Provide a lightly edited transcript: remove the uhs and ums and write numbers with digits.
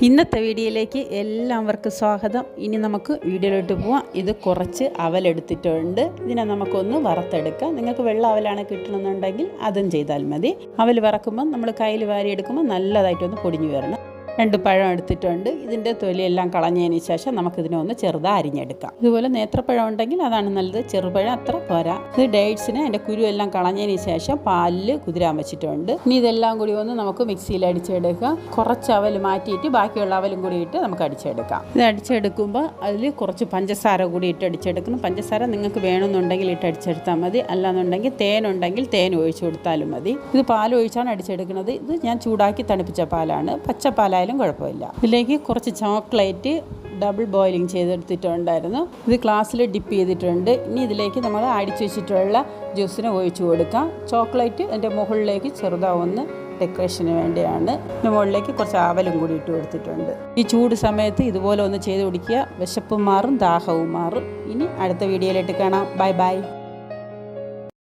ഇന്നത്തെ വീഡിയോയിലേക്ക് എല്ലാവർക്കും സ്വാഗതം. ഇനി നമുക്ക് വീഡിയോയിലോട്ട് പോവാം. ഇത് കുറച്ച് അവലെടുത്തിട്ടുണ്ട്. ഇതിനെ നമുക്കൊന്ന് വറുത്തെടുക്കാം. നിങ്ങൾക്ക് വെള്ള അവലാണ് കിട്ടണമെന്നുണ്ടെങ്കിൽ അതും ചെയ്താൽ മതി. അവൽ വറക്കുമ്പോൾ നമ്മൾ കയ്യിൽ വാരി എടുക്കുമ്പോൾ നല്ലതായിട്ടൊന്ന് പൊടിഞ്ഞു വരണം. 2 പഴം എടുത്തിട്ടുണ്ട്. ഇതിൻ്റെ തൊലിയെല്ലാം കളഞ്ഞതിന് ശേഷം നമുക്കിതിനെ ഒന്ന് ചെറുതായി അരിഞ്ഞെടുക്കാം. ഇതുപോലെ നേത്രപ്പഴം ഉണ്ടെങ്കിൽ അതാണ് നല്ലത്. ചെറുപഴം അത്ര പോരാ. ഇത് ഡേറ്റ്സിന് അതിൻ്റെ കുരുവെല്ലാം കളഞ്ഞതിന് ശേഷം പാലിൽ കുതിരാൻ വെച്ചിട്ടുണ്ട്. ഇനി ഇതെല്ലാം കൂടി ഒന്ന് നമുക്ക് മിക്സിയിൽ അടിച്ചെടുക്കാം. കുറച്ച് അവൽ മാറ്റിയിട്ട് ബാക്കിയുള്ള അവലും കൂടി ഇട്ട് നമുക്ക് അടിച്ചെടുക്കാം. ഇത് അടിച്ചെടുക്കുമ്പോൾ അതിൽ കുറച്ച് പഞ്ചസാര കൂടി ഇട്ട് അടിച്ചെടുക്കണം. പഞ്ചസാര നിങ്ങൾക്ക് വേണമെന്നുണ്ടെങ്കിൽ ഇട്ട് അടിച്ചെടുത്താൽ മതി. അല്ലാന്നുണ്ടെങ്കിൽ തേനുണ്ടെങ്കിൽ തേൻ ഒഴിച്ചു കൊടുത്താലും മതി. ഇത് പാൽ ഒഴിച്ചാണ് അടിച്ചെടുക്കുന്നത്. ഇത് ഞാൻ ചൂടാക്കി തണുപ്പിച്ച പാലാണ്. പച്ചപ്പാലായാലും കുഴപ്പമില്ല. ഇതിലേക്ക് കുറച്ച് ചോക്ലേറ്റ് ഡബിൾ ബോയിലിംഗ് ചെയ്തെടുത്തിട്ടുണ്ടായിരുന്നു. ഇത് ഗ്ലാസ്സിൽ ഡിപ്പ് ചെയ്തിട്ടുണ്ട്. ഇനി ഇതിലേക്ക് നമ്മൾ അടിച്ചു വെച്ചിട്ടുള്ള ജ്യൂസിന് ഒഴിച്ചു കൊടുക്കാം. ചോക്ലേറ്റ് എൻ്റെ മുകളിലേക്ക് ചെറുതാവുന്ന ഡെക്കറേഷന് വേണ്ടിയാണ്. ഇതിൻ്റെ മുകളിലേക്ക് കുറച്ച് ആവലും കൂടി ഇട്ട് കൊടുത്തിട്ടുണ്ട്. ഈ ചൂട് സമയത്ത് ഇതുപോലെ ഒന്ന് ചെയ്ത് കുടിക്കുക. വിശപ്പും മാറും, ദാഹവും മാറും. ഇനി അടുത്ത വീഡിയോയിലിട്ട് കാണാം. Bye bye.